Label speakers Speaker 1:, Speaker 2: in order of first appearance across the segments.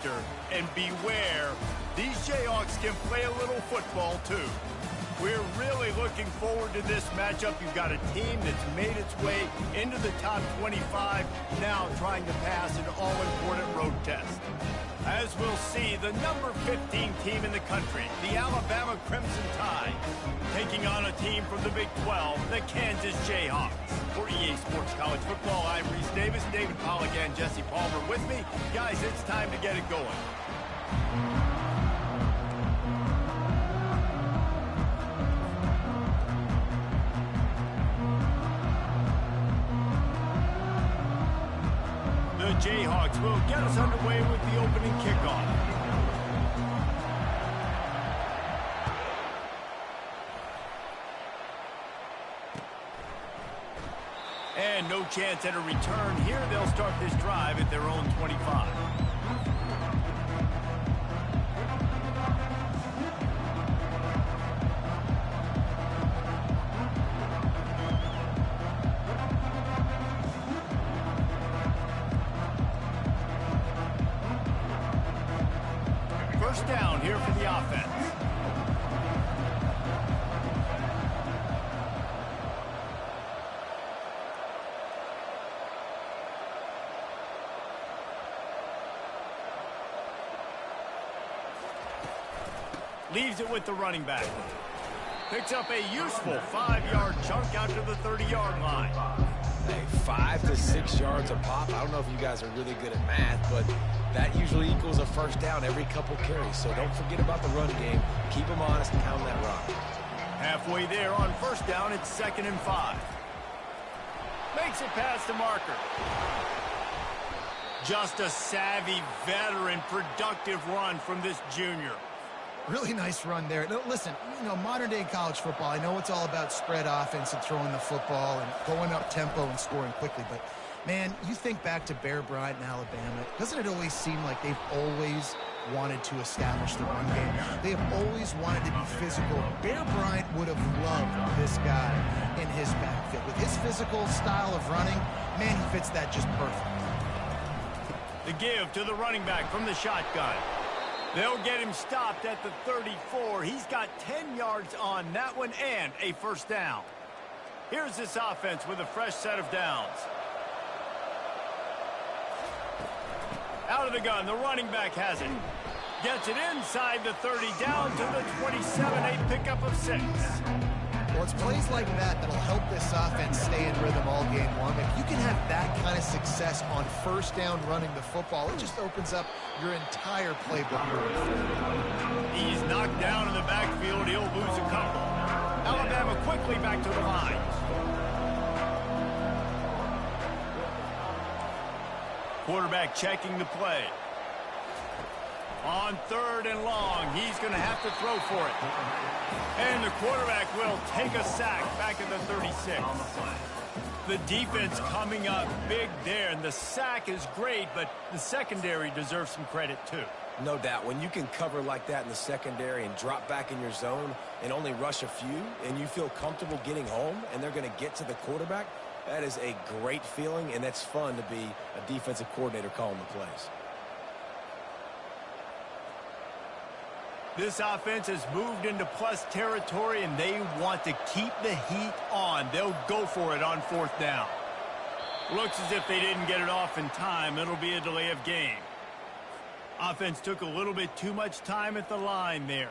Speaker 1: center. And beware, these Jayhawks can play a little football too. We're really looking forward to this matchup. You've got a team that's made its way into the top 25, now trying to pass an all-important road test. As we'll see, the number 15 team in the country, the Alabama Crimson Tide, taking on a team from the Big 12, the Kansas Jayhawks. For EA Sports College Football, I'm Reese Davis, David Pollack, and Jesse Palmer with me. Guys, it's time to get it going. The Jayhawks will get us underway with the opening kickoff. And no chance at a return here. They'll start this drive at their own 25. First down here for the offense. Leaves it with the running back. Picks up a useful 5-yard chunk out to the 30-yard line.
Speaker 2: Hey, 5 to 6 yards a pop. I don't know if you guys are really good at math, but that usually equals a first down every couple carries. So don't forget about the run game. Keep them honest and pound that rock.
Speaker 1: Halfway there on first down, it's 2nd and 5. Makes it past the marker. Just a savvy, veteran, productive run from this junior.
Speaker 3: Really nice run there. No, listen, you know, modern-day college football, I know it's all about spread offense and throwing the football and going up tempo and scoring quickly, but, man, you think back to Bear Bryant in Alabama, doesn't it always seem like they've always wanted to establish the run game? They have always wanted to be physical. Bear Bryant would have loved this guy in his backfield. With his physical style of running, man, he fits that just perfect.
Speaker 1: The give to the running back from the shotgun. They'll get him stopped at the 34. He's got 10 yards on that one and a first down. Here's this offense with a fresh set of downs. Out of the gun, the running back has it. Gets it inside the 30, down to the 27, a pickup of 6.
Speaker 3: Well, it's plays like that that'll help this offense stay in rhythm all game long. If you can have that kind of success on first down running the football, it just opens up your entire playbook.
Speaker 1: He's knocked down in the backfield. He'll lose a couple. Alabama quickly back to the line. Quarterback checking the play. On 3rd and long, he's going to have to throw for it. And the quarterback will take a sack back at the 36. The defense coming up big there, and the sack is great, but the secondary deserves some credit too.
Speaker 2: No doubt. When you can cover like that in the secondary and drop back in your zone and only rush a few, and you feel comfortable getting home, and they're going to get to the quarterback, that is a great feeling, and that's fun to be a defensive coordinator calling the plays.
Speaker 1: This offense has moved into plus territory, and they want to keep the heat on. They'll go for it on 4th down. Looks as if they didn't get it off in time. It'll be a delay of game. Offense took a little bit too much time at the line there.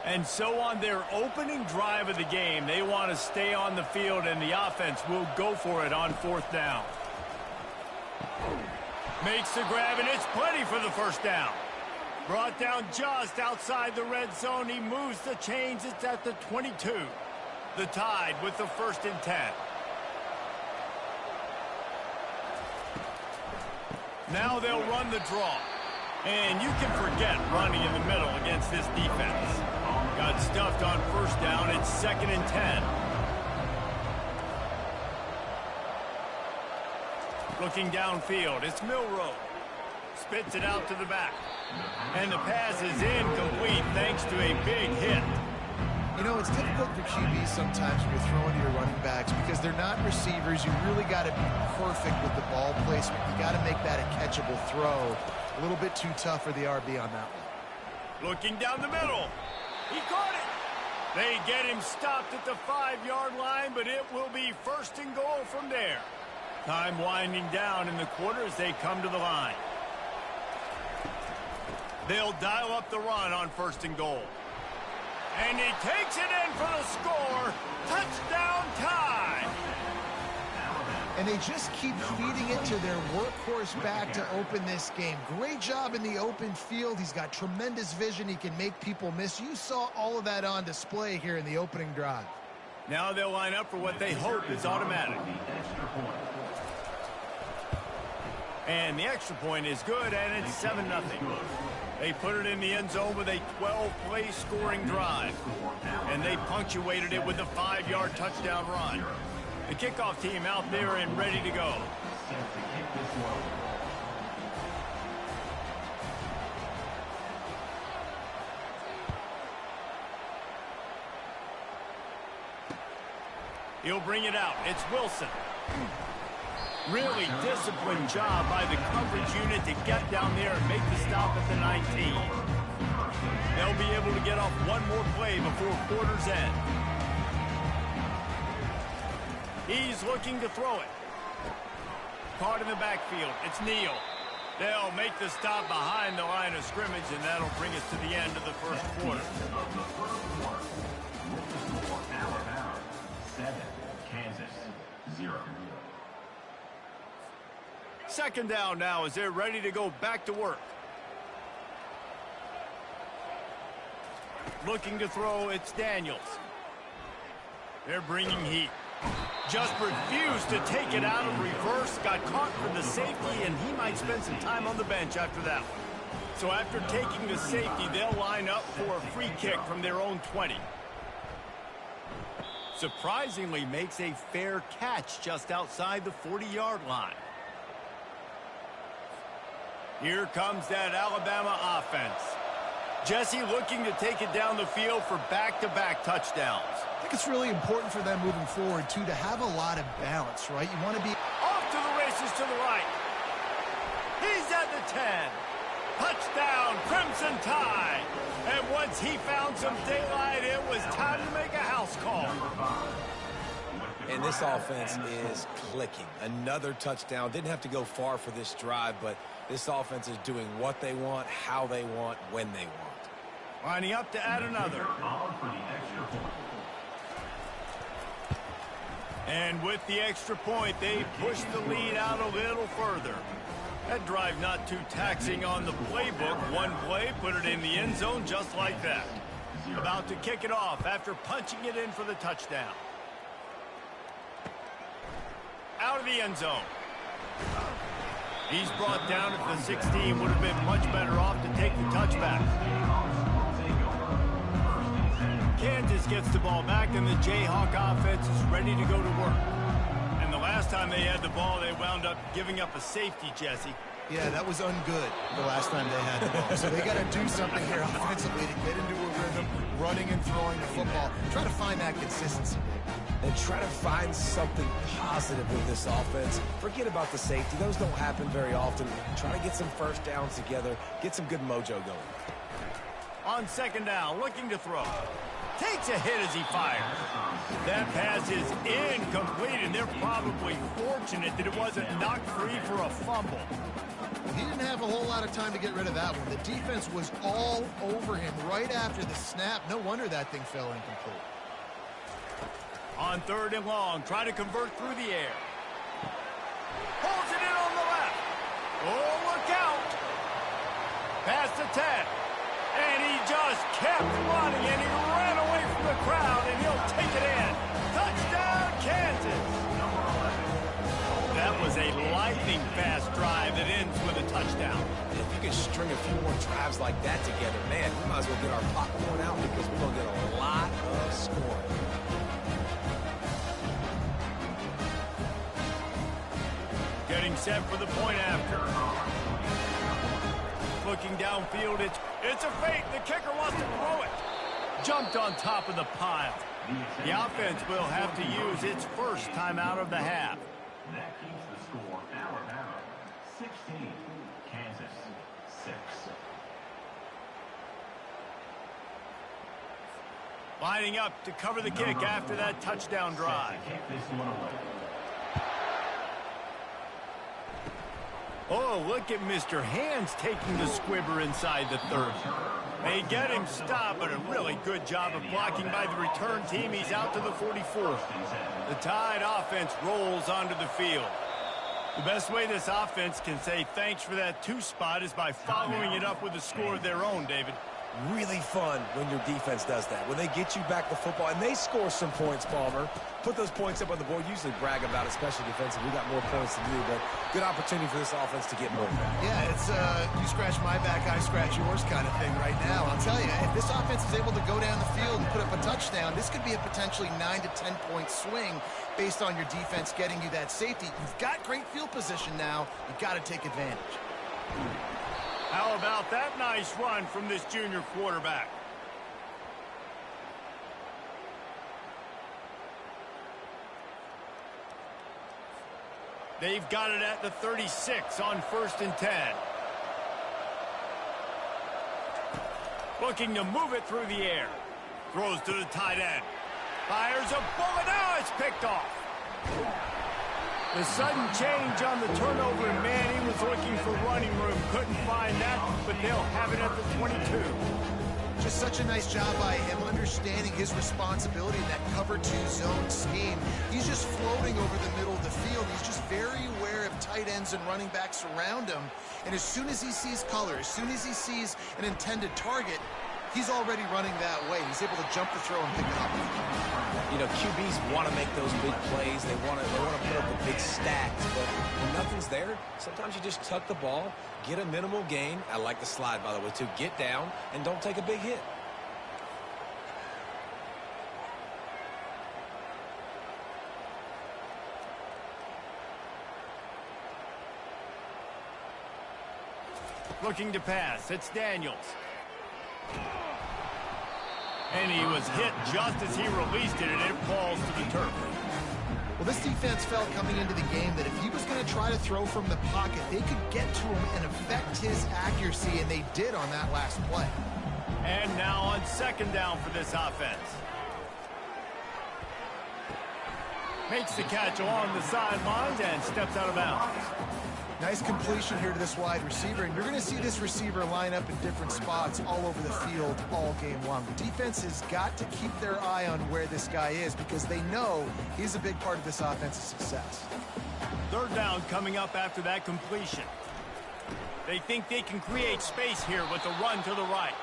Speaker 1: And so on their opening drive of the game, they want to stay on the field, and the offense will go for it on 4th down. Makes the grab, and it's plenty for the first down. Brought down just outside the red zone. He moves the chains. It's at the 22. The Tide with the 1st and 10. Now they'll run the draw. And you can forget running in the middle against this defense. Got stuffed on first down. It's 2nd and 10. Looking downfield, it's Milrow. Spits it out to the back. And the pass is incomplete thanks to a big hit.
Speaker 3: You know, it's difficult for QBs sometimes when you're throwing to your running backs because they're not receivers. You really got to be perfect with the ball placement. You got to make that a catchable throw. A little bit too tough for the RB on that one.
Speaker 1: Looking down the middle. He caught it. They get him stopped at the 5-yard line, but it will be 1st and goal from there. Time winding down in the quarter as they come to the line. They'll dial up the run on 1st and goal. And he takes it in for the score. Touchdown tie.
Speaker 3: And they just keep feeding it to their workhorse back to open this game. Great job in the open field. He's got tremendous vision. He can make people miss. You saw all of that on display here in the opening drive.
Speaker 1: Now they'll line up for what they hope is automatic. And the extra point is good, and it's 7-0. They put it in the end zone with a 12-play scoring drive. And they punctuated it with a 5-yard touchdown run. The kickoff team out there and ready to go. He'll bring it out. It's Wilson. Really disciplined job by the coverage unit to get down there and make the stop at the 19. They'll be able to get off one more play before quarter's end. He's looking to throw it. Caught in the backfield. It's Neal. They'll make the stop behind the line of scrimmage, and that'll bring us to the end of the first quarter.
Speaker 4: Alabama 7, Kansas 0.
Speaker 1: Second down now as they're ready to go back to work. Looking to throw, it's Daniels. They're bringing heat. Just refused to take it out of reverse, got caught for the safety, and he might spend some time on the bench after that one. So after taking the safety, they'll line up for a free kick from their own 20. Surprisingly makes a fair catch just outside the 40-yard line. Here comes that Alabama offense. Jesse looking to take it down the field for back-to-back touchdowns.
Speaker 3: I think it's really important for them moving forward, too, to have a lot of balance, right? You want to be
Speaker 1: off to the races to the right. He's at the 10. Touchdown, Crimson Tide. And once he found some daylight, it was time to make a house call.
Speaker 2: And this offense is clicking. Another touchdown. Didn't have to go far for this drive, but this offense is doing what they want, how they want, when they want.
Speaker 1: Lining up to add another. And with the extra point, they push the lead out a little further. That drive not too taxing on the playbook. One play, put it in the end zone just like that. About to kick it off after punching it in for the touchdown. Out of the end zone. He's brought down at the 16. Would have been much better off to take the touchback. Kansas gets the ball back, and the Jayhawk offense is ready to go to work. And the last time they had the ball, they wound up giving up a safety, Jesse.
Speaker 3: Yeah, that was ungood the last time they had the ball. So they got to do something here offensively to get into a rhythm, running and throwing the football. Try to find that consistency.
Speaker 2: And try to find something positive with this offense. Forget about the safety. Those don't happen very often. Try to get some first downs together, get some good mojo going.
Speaker 1: On second down, looking to throw. Takes a hit as he fires. That pass is incomplete, and they're probably fortunate that it wasn't knocked free for a fumble.
Speaker 3: He didn't have a whole lot of time to get rid of that one. The defense was all over him right after the snap. No wonder that thing fell incomplete.
Speaker 1: On third and long, try to convert through the air. Pulls it in on the left. Oh, look out. Past the 10. And he just kept running, and he ran away from the crowd, and he'll take it in. Touchdown, Kansas. That was a lightning-fast drive that ends with a touchdown.
Speaker 2: If you can string a few more drives like that together, man, we might as well get our popcorn out because we're going to get a lot of scoring.
Speaker 1: Getting set for the point after. Looking downfield, it's a fake. The kicker wants to throw it. Jumped on top of the pile. The offense will have to use its first timeout of the half.
Speaker 4: That keeps the score Alabama 16, Kansas 6.
Speaker 1: Lining up to cover the kick after that touchdown drive.
Speaker 4: Kick this one away.
Speaker 1: Oh, look at Mr. Hands taking the squibber inside the 30. They get him stopped, but a really good job of blocking by the return team. He's out to the 44. The Tide offense rolls onto the field. The best way this offense can say thanks for that 2 spot is by following it up with a score of their own, David.
Speaker 2: Really fun when your defense does that. When they get you back the football and they score some points, Palmer. Put those points up on the board. Usually brag about it, especially defensive. We got more points to do, but good opportunity for this offense to get more.
Speaker 3: Yeah, it's you scratch my back, I scratch yours kind of thing right now. I'll tell you, if this offense is able to go down the field and put up a touchdown, this could be a potentially 9 to 10 point swing based on your defense getting you that safety. You've got great field position now. You've got to take advantage.
Speaker 1: How about that nice run from this junior quarterback? They've got it at the 36 on 1st and 10. Looking to move it through the air. Throws to the tight end. Fires a bullet. Now it's picked off. The sudden change on the turnover, and man, he was looking for running room. Couldn't find that, but they'll have it at the 22.
Speaker 3: Just such a nice job by him understanding his responsibility in that cover 2 zone scheme. He's just floating over the middle of the field. He's just very aware of tight ends and running backs around him. And as soon as he sees color, as soon as he sees an intended target, he's already running that way. He's able to jump the throw and pick it up.
Speaker 2: You know, QBs want to make those big plays. They want to put up the big stacks. But when nothing's there, sometimes you just tuck the ball, get a minimal gain. I like the slide, by the way, too. Get down and don't take a big hit.
Speaker 1: Looking to pass. It's Daniels. And he was hit just as he released it, and it falls to the turf.
Speaker 3: Well, this defense felt coming into the game that if he was going to try to throw from the pocket, they could get to him and affect his accuracy, and they did on that last play.
Speaker 1: And now on 2nd down for this offense. Makes the catch along the sidelines and steps out of bounds.
Speaker 3: Nice completion here to this wide receiver, and you're going to see this receiver line up in different spots all over the field all game long. The defense has got to keep their eye on where this guy is because they know he's a big part of this offense's success.
Speaker 1: 3rd down coming up after that completion. They think they can create space here with the run to the right.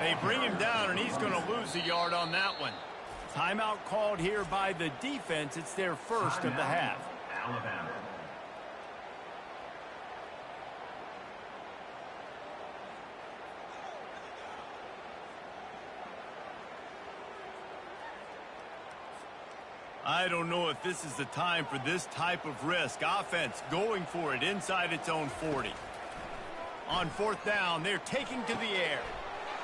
Speaker 1: They bring him down, and he's going to lose a yard on that one. Timeout called here by the defense. It's their first of the half.
Speaker 4: Alabama.
Speaker 1: I don't know if this is the time for this type of risk. Offense going for it inside its own 40. On 4th down, they're taking to the air.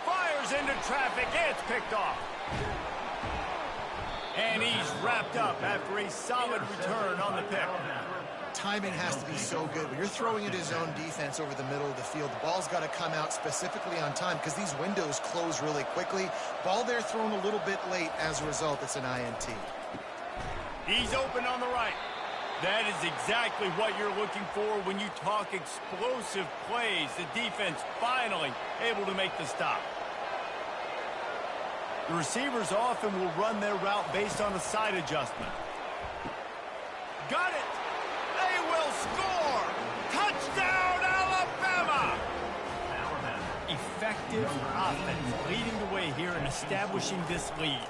Speaker 1: Fires into traffic. It's picked off. And he's wrapped up after a solid return on the pick.
Speaker 3: Timing has to be so good. When you're throwing into zone defense over the middle of the field, the ball's got to come out specifically on time because these windows close really quickly. Ball there thrown a little bit late. As a result, it's an INT.
Speaker 1: He's open on the right. That is exactly what you're looking for when you talk explosive plays. The defense finally able to make the stop. The receivers often will run their route based on a side adjustment. Got it! They will score! Touchdown, Alabama! Effective offense leading the way here and establishing this lead.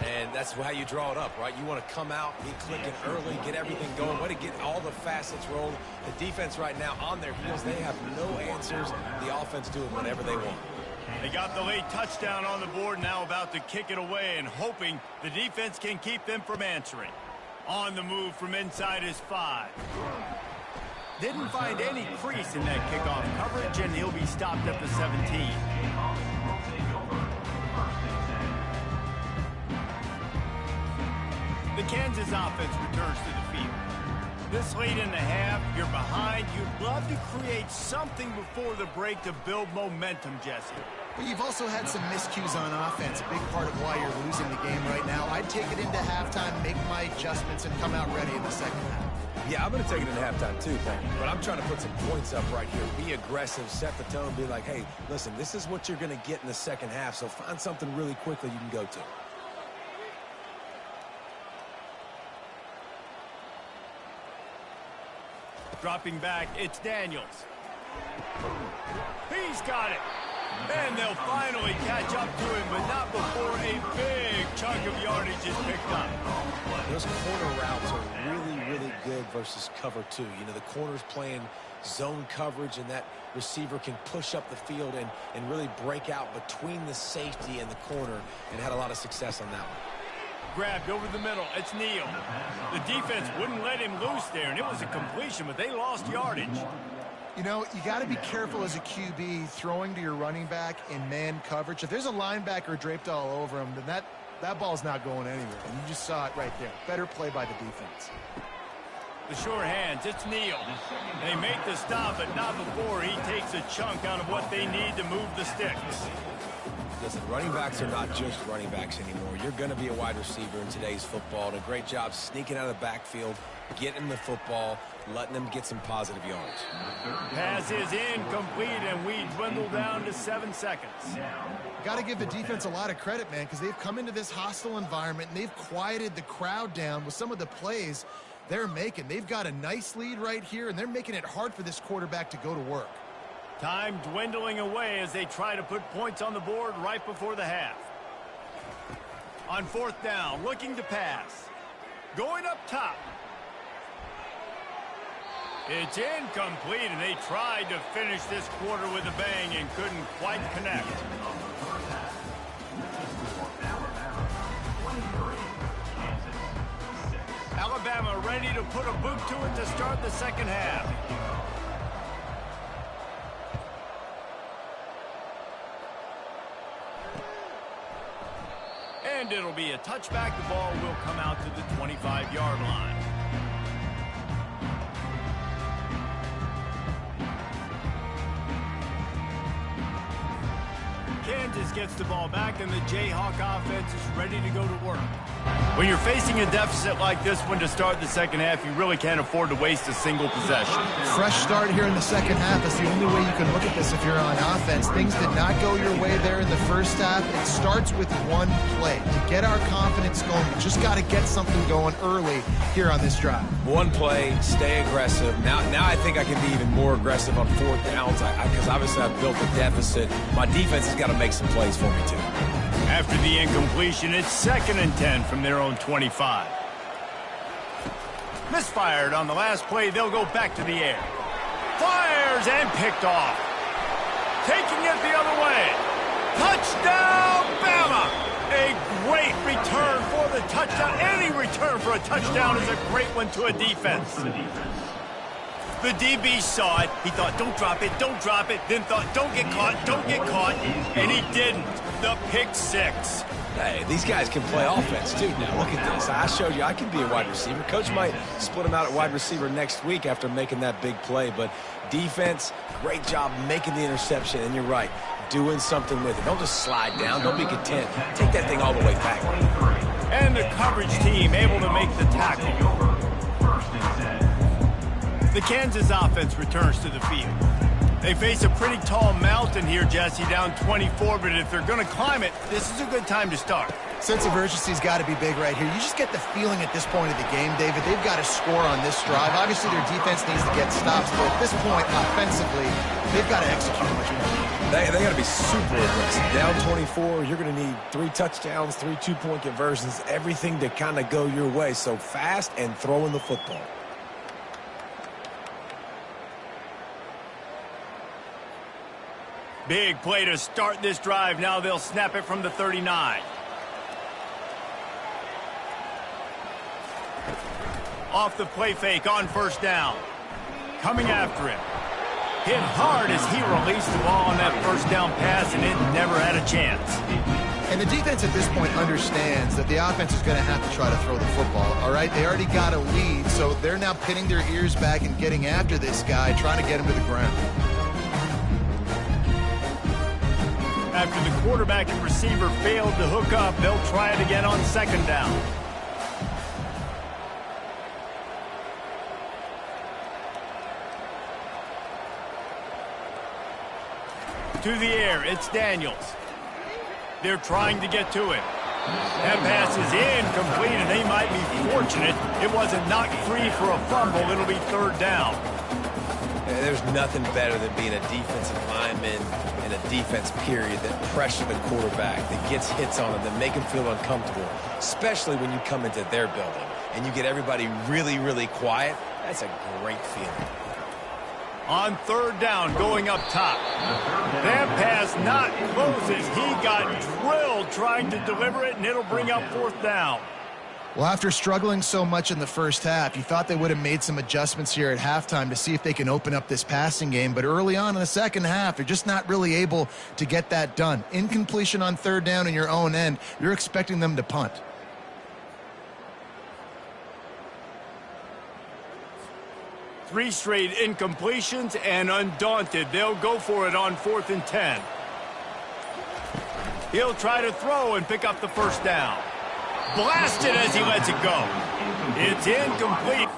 Speaker 2: And that's how you draw it up, right? You want to come out, be clicking early, get everything going, way to get all the facets rolling. The defense right now on their heels, they have no answers. The offense doing whatever they want.
Speaker 1: They got the late touchdown on the board, now about to kick it away and hoping the defense can keep them from answering. On the move from inside his 5. Didn't find any crease in that kickoff coverage, and he'll be stopped at the 17. The Kansas offense returns to the field. This late in the half, you're behind. You'd love to create something before the break to build momentum, Jesse.
Speaker 3: But you've also had some miscues on offense, a big part of why you're losing the game right now. I'd take it into halftime, make my adjustments, and come out ready in the second half.
Speaker 2: Yeah, I'm going to take it into halftime too, but I'm trying to put some points up right here. Be aggressive, set the tone, be like, hey, listen, this is what you're going to get in the second half, so find something really quickly you can go to.
Speaker 1: Dropping back, it's Daniels. He's got it. And they'll finally catch up to him, but not before a big chunk of yardage is picked up.
Speaker 2: Those corner routes are really good versus cover two. You know, the corner's playing zone coverage, and that receiver can push up the field and really break out between the safety and the corner, and had a lot of success on that one.
Speaker 1: Grabbed over the middle. It's Neal. The defense wouldn't let him loose there, and it was a completion, but they lost yardage.
Speaker 3: You know, you got to be careful as a QB throwing to your running back in man coverage. If there's a linebacker draped all over him, then that ball's not going anywhere. And you just saw it right there. Better play by the defense.
Speaker 1: The short hands, it's Neal. They make the stop, but not before he takes a chunk out of what they need to move the sticks.
Speaker 2: Listen, running backs are not just running backs anymore. You're going to be a wide receiver in today's football. And a great job sneaking out of the backfield, getting the football, letting them get some positive yards.
Speaker 1: Pass is incomplete, and we dwindle down to 7 seconds.
Speaker 3: Got to give the defense a lot of credit, man, because they've come into this hostile environment, and they've quieted the crowd down with some of the plays they're making. They've got a nice lead right here, and they're making it hard for this quarterback to go to work.
Speaker 1: Time dwindling away as they try to put points on the board right before the half. On fourth down, looking to pass. Going up top. It's incomplete, and they tried to finish this quarter with a bang and couldn't quite connect. Alabama ready to put a boot to it to start the second half. And it'll be a touchback. The ball will come out to the 25-yard line. Kansas gets the ball back, and the Jayhawk offense is ready to go to work. When you're facing a deficit like this one to start the second half, you really can't afford to waste a single possession.
Speaker 3: Fresh start here in the second half is the only way you can look at this if you're on offense. Things did not go your way there in the first half. It starts with one play. To get our confidence going, we just got to get something going early here on this drive.
Speaker 2: One play, stay aggressive. Now I think I can be even more aggressive on fourth downs because obviously I've built a deficit. My defense has got to make some plays for me too.
Speaker 1: After the incompletion, it's 2nd and 10 from their own 25. Misfired on the last play. They'll go back to the air. Fires and picked off. Taking it the other way. Touchdown, Bama! A great return for the touchdown. Any return for a touchdown is a great one to a defense. The DB saw it. He thought, don't drop it, don't drop it. Then thought, don't get caught. And he didn't. The pick six.
Speaker 2: Hey, these guys can play offense, too. Now, look at this. I showed you I can be a wide receiver. Coach might split him out at wide receiver next week after making that big play. But defense, great job making the interception. And you're right, doing something with it. Don't just slide down. Don't be content. Take that thing all the way back.
Speaker 1: And the coverage team able to make the tackle. The Kansas offense returns to the field. They face a pretty tall mountain here, Jesse, down 24, but if they're going to climb it, this is a good time to start.
Speaker 3: Sense of urgency's got to be big right here. You just get the feeling at this point of the game, David, they've got to score on this drive. Obviously, their defense needs to get stops, but at this point, offensively, they've got to execute what you need.
Speaker 2: They got to be super aggressive. Down 24, you're going to need 3 touchdowns, 3 two-point conversions, everything to kind of go your way. So fast and throwing the football.
Speaker 1: Big play to start this drive. Now they'll snap it from the 39. Off the play fake on first down. coming after him. Hit hard as he released the ball on that first down pass, and it never had a chance.
Speaker 3: And the defense at this point understands that the offense is going to have to try to throw the football, all right? They already got a lead, so they're now pinning their ears back and getting after this guy, trying to get him to the ground.
Speaker 1: After the quarterback and receiver failed to hook up, they'll try it again on second down. To the air, it's Daniels. They're trying to get to it. That pass is incomplete, and they might be fortunate it wasn't knocked free for a fumble. It'll be third down.
Speaker 2: There's nothing better than being a defensive lineman in a defense period that pressure the quarterback, that gets hits on him, that make him feel uncomfortable, especially when you come into their building and you get everybody really, really quiet. That's a great feeling.
Speaker 1: On third down, going up top. That pass not closes. He got drilled trying to deliver it, and it'll bring up fourth down.
Speaker 3: Well, after struggling so much in the first half, you thought they would have made some adjustments here at halftime to see if they can open up this passing game. But early on in the second half, they're just not really able to get that done. Incompletion on third down in your own end, you're expecting them to punt.
Speaker 1: Three straight incompletions, and undaunted, they'll go for it on 4th and 10. He'll try to throw and pick up the first down. Blasted as he lets it go. It's incomplete.